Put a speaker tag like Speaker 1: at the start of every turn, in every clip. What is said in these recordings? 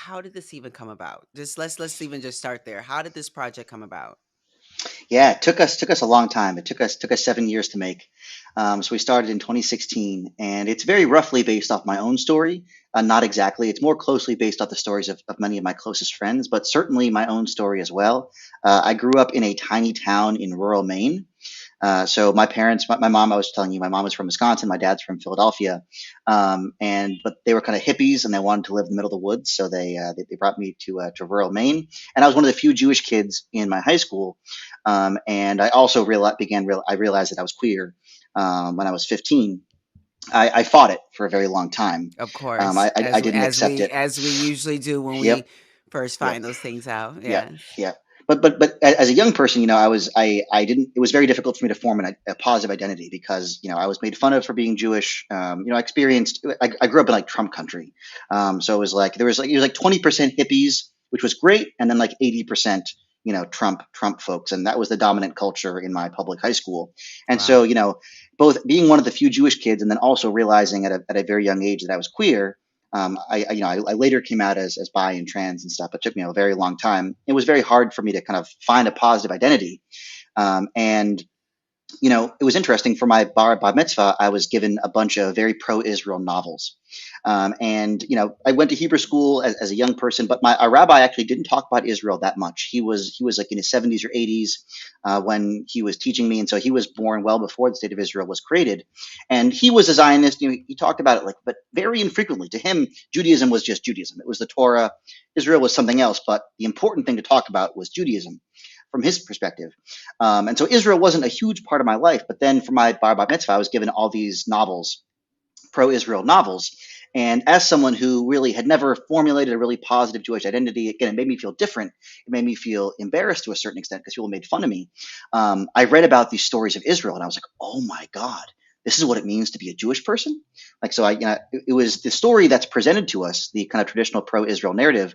Speaker 1: how did this even come about? Just let's even just start there. How did this project come about?
Speaker 2: Yeah, it took us a long time. It took us 7 years to make. So we started in 2016, and it's very roughly based off my own story. Not exactly. It's more closely based off the stories of many of my closest friends, but certainly my own story as well. I grew up in a tiny town in rural Maine. So my parents, my mom, I was telling you, my mom was from Wisconsin, my dad's from Philadelphia, and but they were kind of hippies and they wanted to live in the middle of the woods, so they brought me to rural Maine, and I was one of the few Jewish kids in my high school, and I also I realized that I was queer when I was 15. I fought it for a very long time.
Speaker 1: Of course,
Speaker 2: I didn't accept it.
Speaker 1: as we usually do when we
Speaker 2: Yep.
Speaker 1: first
Speaker 2: Yep.
Speaker 1: find those things out.
Speaker 2: Yeah,
Speaker 1: Yes.
Speaker 2: yeah. But as a young person, I didn't. It was very difficult for me to form a positive identity because I was made fun of for being Jewish. I experienced. I grew up in like Trump country, so it was like it was like 20% hippies, which was great, and then like 80%. Trump folks, and that was the dominant culture in my public high school. And so,
Speaker 1: Wow.
Speaker 2: both being one of the few Jewish kids, and then also realizing at a very young age that I was queer, I later came out as bi and trans and stuff. It took me a very long time. It was very hard for me to kind of find a positive identity. And it was interesting for my bar mitzvah. I was given a bunch of very pro-Israel novels, and I went to Hebrew school as a young person, but my our rabbi actually didn't talk about Israel that much. He was like in his 70s or 80s when he was teaching me, and so he was born well before the state of Israel was created, and he was a Zionist. He talked about it but very infrequently. To him, Judaism was just Judaism. It was the Torah. Israel was something else, but the important thing to talk about was Judaism from his perspective. And so Israel wasn't a huge part of my life. But then for my bar mitzvah, I was given all these novels, pro-Israel novels. And as someone who really had never formulated a really positive Jewish identity, again, it made me feel different. It made me feel embarrassed to a certain extent because people made fun of me. I read about these stories of Israel, and I was like, oh my God, this is what it means to be a Jewish person. Like, so it was the story that's presented to us, the kind of traditional pro-Israel narrative.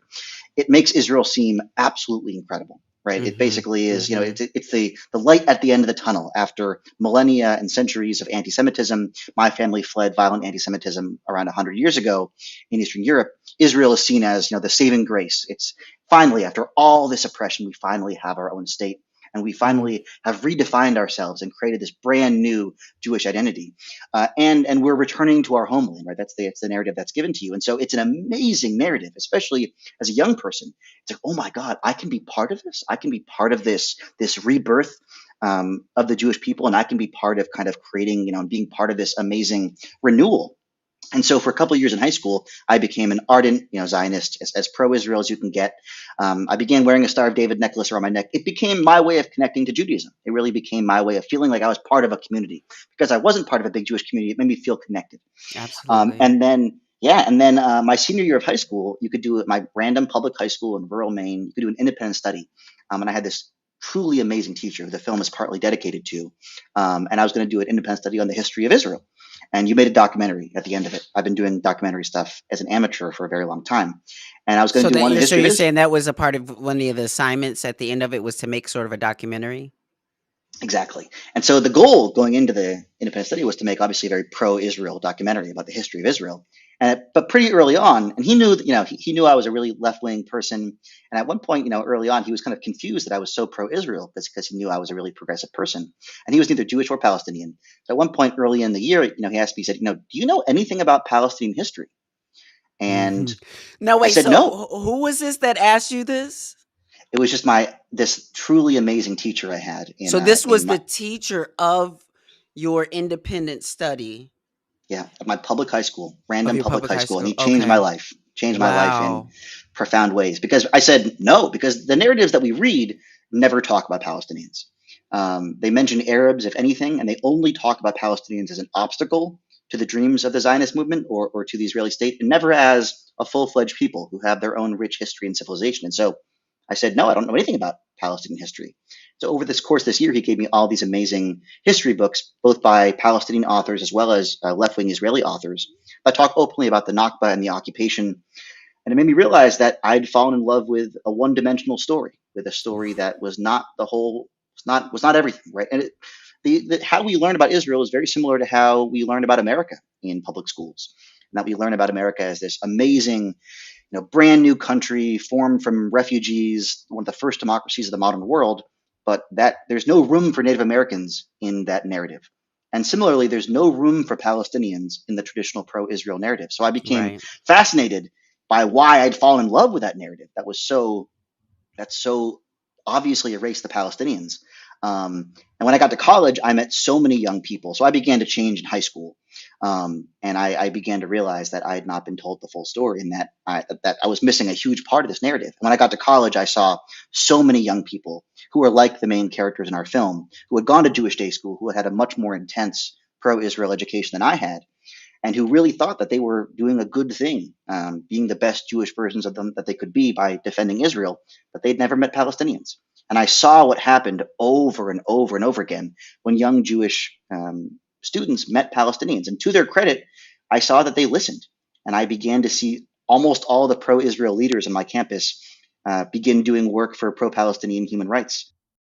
Speaker 2: It makes Israel seem absolutely incredible, right? It
Speaker 1: Mm-hmm.
Speaker 2: basically is,
Speaker 1: Mm-hmm.
Speaker 2: it's the light at the end of the tunnel after millennia and centuries of anti-Semitism. My family fled violent anti-Semitism around 100 years ago in Eastern Europe. Israel is seen as, the saving grace. It's finally, after all this oppression, we finally have our own state. And we
Speaker 1: Mm-hmm.
Speaker 2: finally have redefined ourselves and created this brand new Jewish identity, and we're returning to our homeland, right? It's the narrative that's given to you, and so it's an amazing narrative, especially as a young person. It's like, oh my God, I can be part of this. I can be part of this rebirth of the Jewish people, and I can be part of kind of creating, and being part of this amazing renewal. And so for a couple of years in high school, I became an ardent, Zionist, as pro-Israel as you can get. I began wearing a Star of David necklace around my neck. It became my way of connecting to Judaism. It really became my way of feeling like I was part of a community because I wasn't part of a big Jewish community. It made me feel connected.
Speaker 1: Absolutely.
Speaker 2: And then, yeah, and then my senior year of high school, you could do it. My random public high school in rural Maine. You could do an independent study, and I had this truly amazing teacher who the film is partly dedicated to. And I was going to do an independent study on the history of Israel. And you made a documentary at the end of it. I've been doing documentary stuff as an amateur for a very long time, and I was going to do one on the
Speaker 1: So
Speaker 2: history of
Speaker 1: you're
Speaker 2: Israel.
Speaker 1: saying that was a part of one of the assignments at the end of it was to make sort of a documentary?
Speaker 2: Exactly. And so the goal going into the independent study was to make obviously a very pro-Israel documentary about the history of Israel. But pretty early on, and he knew that, he knew I was a really left-wing person. And at one point, early on, he was kind of confused that I was so pro-Israel because he knew I was a really progressive person. And he was neither Jewish or Palestinian. So at one point early in the year, he asked me, he said, do you know anything about Palestinian history? And
Speaker 1: Mhm. No,
Speaker 2: I
Speaker 1: wait,
Speaker 2: said,
Speaker 1: so
Speaker 2: no.
Speaker 1: who was this that asked you this?
Speaker 2: It was just this truly amazing teacher I had
Speaker 1: So this
Speaker 2: in
Speaker 1: was
Speaker 2: my
Speaker 1: the teacher of your independent study
Speaker 2: yeah, at my public high school,
Speaker 1: of
Speaker 2: random
Speaker 1: your
Speaker 2: public
Speaker 1: public
Speaker 2: high
Speaker 1: high
Speaker 2: school, and
Speaker 1: school.
Speaker 2: he
Speaker 1: Okay.
Speaker 2: changed my life in
Speaker 1: Wow.
Speaker 2: profound ways. Because I said no, because the narratives that we read never talk about Palestinians. They mention Arabs, if anything, and they only talk about Palestinians as an obstacle to the dreams of the Zionist movement or to the Israeli state, and never as a full-fledged people who have their own rich history and civilization. And so I said, no, I don't know anything about Palestinian history. So over this course this year, he gave me all these amazing history books, both by Palestinian authors as well as left-wing Israeli authors, that talk openly about the Nakba and the occupation. And it made me realize that I'd fallen in love with a one-dimensional story, with a story
Speaker 1: Oof.
Speaker 2: that was not the whole, was not everything, right? And how we learn about Israel is very similar to how we learn about America in public schools, and that we learn about America as this amazing, brand new country formed from refugees, one of the first democracies of the modern world, but that there's no room for Native Americans in that narrative. And similarly, there's no room for Palestinians in the traditional pro-Israel narrative. So I became
Speaker 1: Right.
Speaker 2: fascinated by why I'd fallen in love with that narrative that's so obviously erased the Palestinians. And when I got to college, I met so many young people. So I began to change in high school, and I began to realize that I had not been told the full story, and that I was missing a huge part of this narrative. And when I got to college, I saw so many young people who were like the main characters in our film, who had gone to Jewish day school, who had had a much more intense pro-Israel education than I had, and who really thought that they were doing a good thing, being the best Jewish versions of them that they could be by defending Israel, but they'd never met Palestinians. And I saw what happened over and over and over again when young Jewish students met Palestinians. And to their credit, I saw that they listened. And I began to see almost all the pro Israel leaders on my campus begin doing work for pro Palestinian human rights.